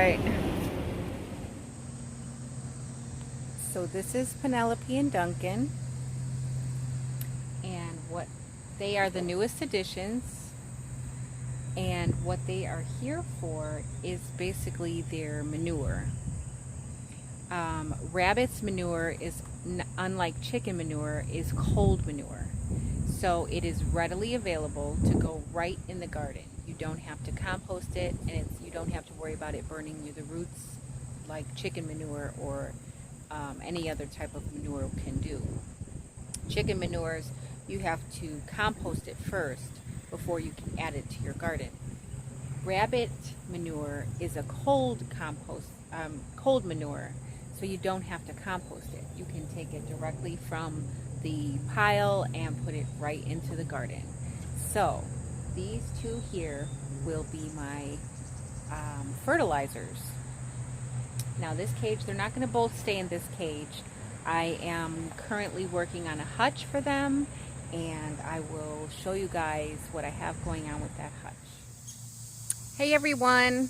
right. So this is Penelope and Duncan, and what they are the newest additions, and what they are here for is basically their manure. Rabbit's manure is, unlike chicken manure, is cold manure. So it is readily available to go right in the garden. You don't have to compost it, and you don't have to worry about it burning you the roots like chicken manure or any other type of manure can do. Chicken manures, you have to compost it first before you can add it to your garden. Rabbit manure is a cold manure, so you don't have to compost it. You can take it directly from the pile and put it right into the garden. So these two here will be my fertilizers. Now this cage, they're not going to both stay in this cage. I am currently working on a hutch for them, and I will show you guys what I have going on with that hutch. Hey everyone,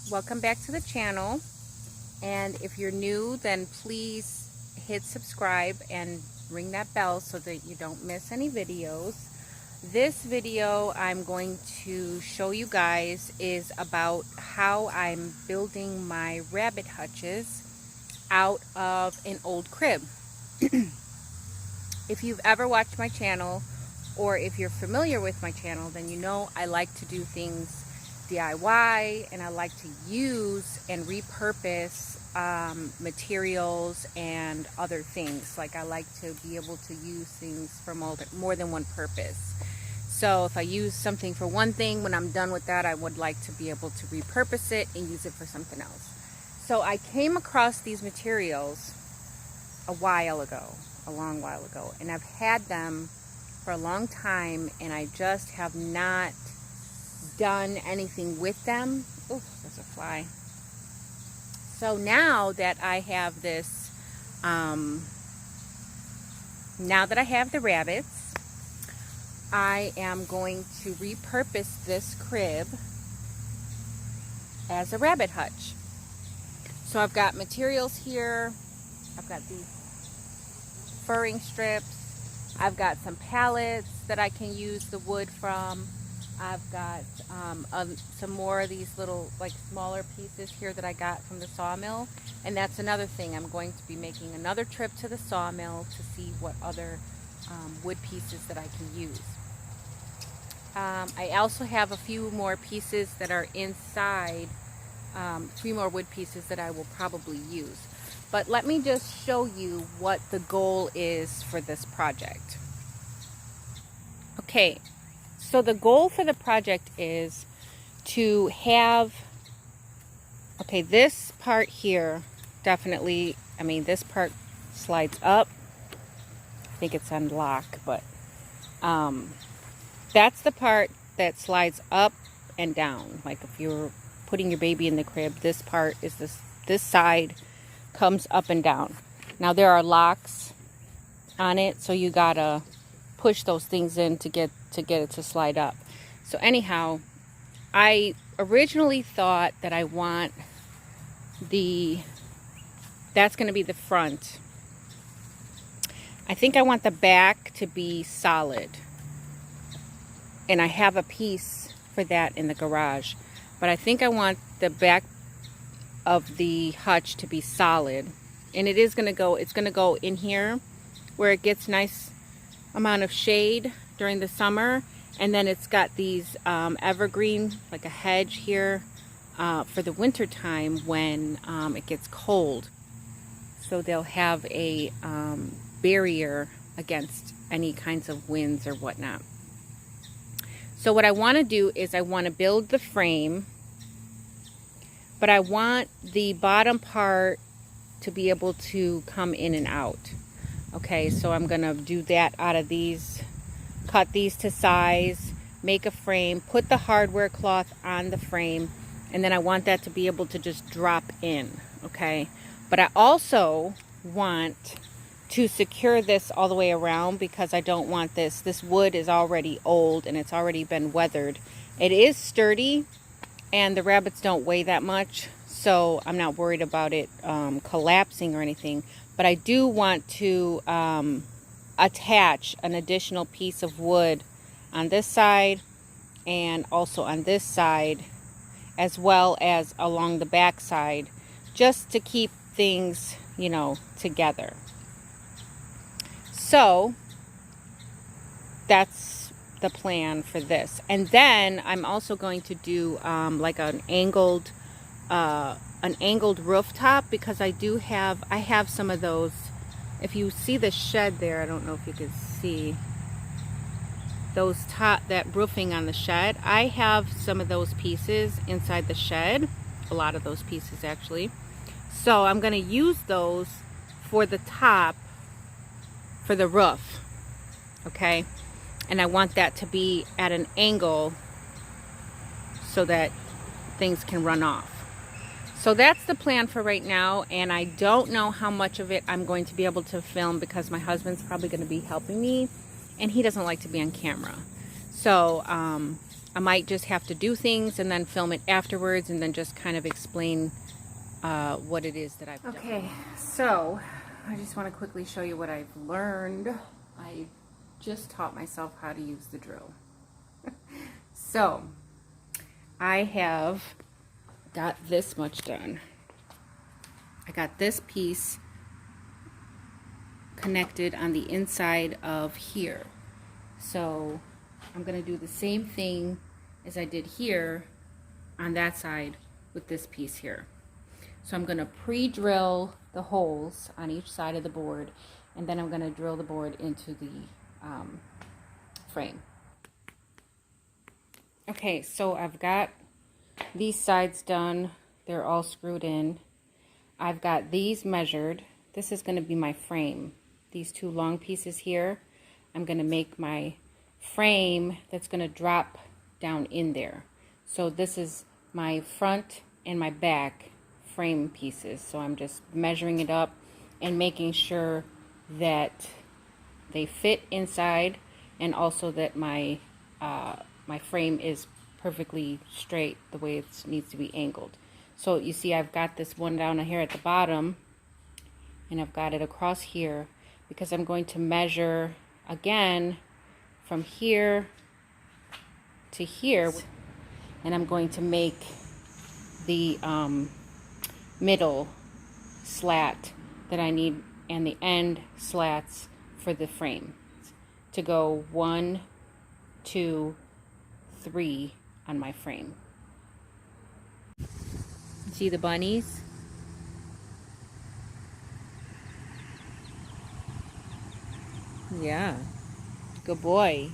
welcome back to the channel, and if you're new, then please hit subscribe and ring that bell so that you don't miss any videos. This video I'm going to show you guys is about how I'm building my rabbit hutches out of an old crib. If you've ever watched my channel, or if you're familiar with my channel, then you know I like to do things DIY, and I like to use and repurpose materials and other things. Like, I like to be able to use things for more than one purpose. So if I use something for one thing, when I'm done with that, I would like to be able to repurpose it and use it for something else. So I came across these materials a long while ago, and I've had them for a long time, and I just have not done anything with them. Oh, there's a fly. So now that I have this, now that I have the rabbits, I am going to repurpose this crib as a rabbit hutch. So I've got materials here. I've got these furring strips. I've got some pallets that I can use the wood from. I've got some more of these little, like, smaller pieces here that I got from the sawmill. And that's another thing. I'm going to be making another trip to the sawmill to see what other wood pieces that I can use. I also have a few more pieces that are inside, 3 more wood pieces that I will probably use. But let me just show you what the goal is for this project. Okay, so the goal for the project is to have, okay, this part here, definitely, I mean, this part slides up. I think it's on lock, but that's the part that slides up and down. Like if you're putting your baby in the crib, this part is this side comes up and down. Now there are locks on it, so you gotta push those things in to get it to slide up. So anyhow, I originally thought that I want that's gonna be the front. I think I want the back to be solid. And I have a piece for that in the garage. But I think I want the back of the hutch to be solid. And it's gonna go in here where it gets nice amount of shade during the summer. And then it's got these evergreen, like a hedge here, for the winter time when it gets cold. So they'll have a barrier against any kinds of winds or whatnot. So what I want to do is I want to build the frame, but I want the bottom part to be able to come in and out. Okay, so I'm going to do that out of these, cut these to size, make a frame, put the hardware cloth on the frame, and then I want that to be able to just drop in, okay? But I also want to secure this all the way around, because I don't want this wood is already old and it's already been weathered. It is sturdy, and the rabbits don't weigh that much, so I'm not worried about it collapsing or anything. But I do want to attach an additional piece of wood on this side and also on this side, as well as along the back side, just to keep things, you know, together. So that's the plan for this. And then I'm also going to do like an angled rooftop, because I have some of those. If you see the shed there, I don't know if you can see that roofing on the shed. I have some of those pieces inside the shed, a lot of those pieces actually. So I'm going to use those for the top, for the roof, okay? And I want that to be at an angle so that things can run off. So that's the plan for right now, and I don't know how much of it I'm going to be able to film, because my husband's probably going to be helping me, and he doesn't like to be on camera. So I might just have to do things and then film it afterwards, and then just kind of explain what it is that I've done. Okay, so I just want to quickly show you what I've learned. I just taught myself how to use the drill. So I have got this much done. I got this piece connected on the inside of here. So I'm going to do the same thing as I did here on that side with this piece here. So I'm going to pre-drill the holes on each side of the board, and then I'm going to drill the board into the frame. Okay, so I've got these sides done. They're all screwed in. I've got these measured. This is going to be my frame. These two long pieces here, I'm going to make my frame that's going to drop down in there. So this is my front and my back frame pieces. So I'm just measuring it up and making sure that they fit inside, and also that my my frame is perfectly straight the way it needs to be angled. So you see I've got this one down here at the bottom, and I've got it across here, because I'm going to measure again from here to here, and I'm going to make the middle slat that I need and the end slats for the frame to go 1, 2, 3 on my frame. See the bunnies? Yeah, good boy.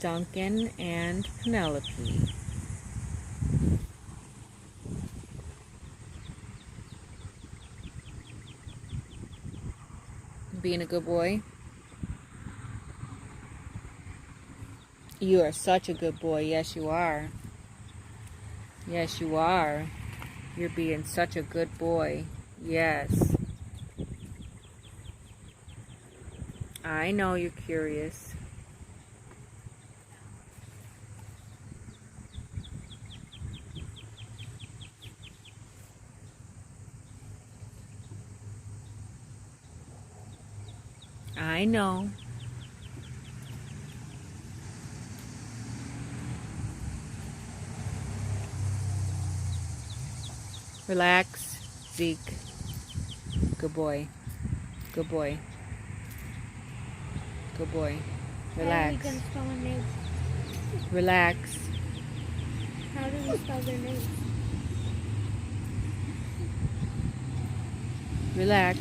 Duncan and Penelope. Being a good boy. You are such a good boy. Yes, you are. Yes, you are. You're being such a good boy. Yes. I know you're curious. I know. Relax, Zeke. Good boy. Good boy. Good boy. Relax. How are we gonna spell their names? Relax. How do we spell their names? Relax.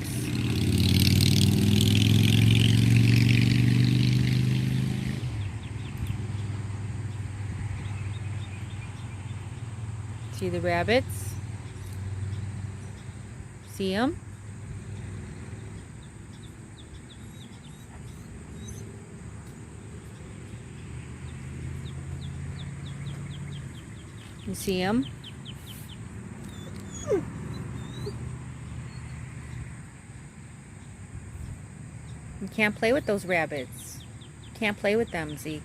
See the rabbits? See them? You see them? You can't play with those rabbits. You can't play with them, Zeke.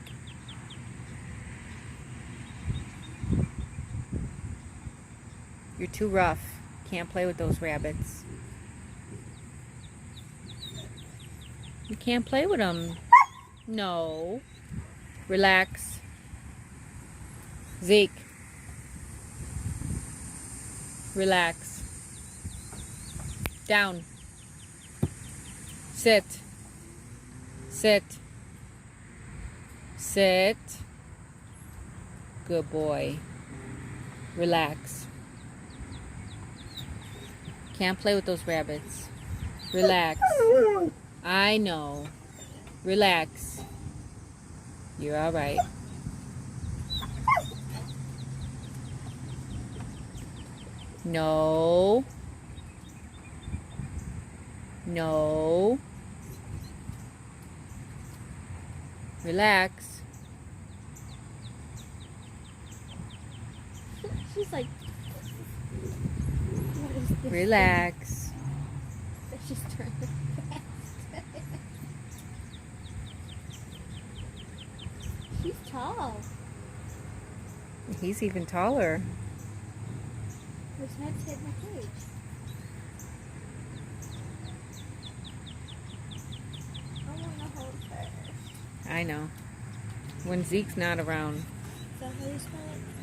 You're too rough. Can't play with those rabbits. You can't play with them. No. Relax. Zeke. Relax. Down. Sit. Sit. Sit. Good boy. Relax. Can't play with those rabbits. Relax. I know. Relax. You're all right. No. No. Relax. She's like, what is this? Relax. Thing? She's turning fast. She's tall. He's even taller. His head's hitting the cage. I want to hold her. I know. When Zeke's not around. Is that how you spell it?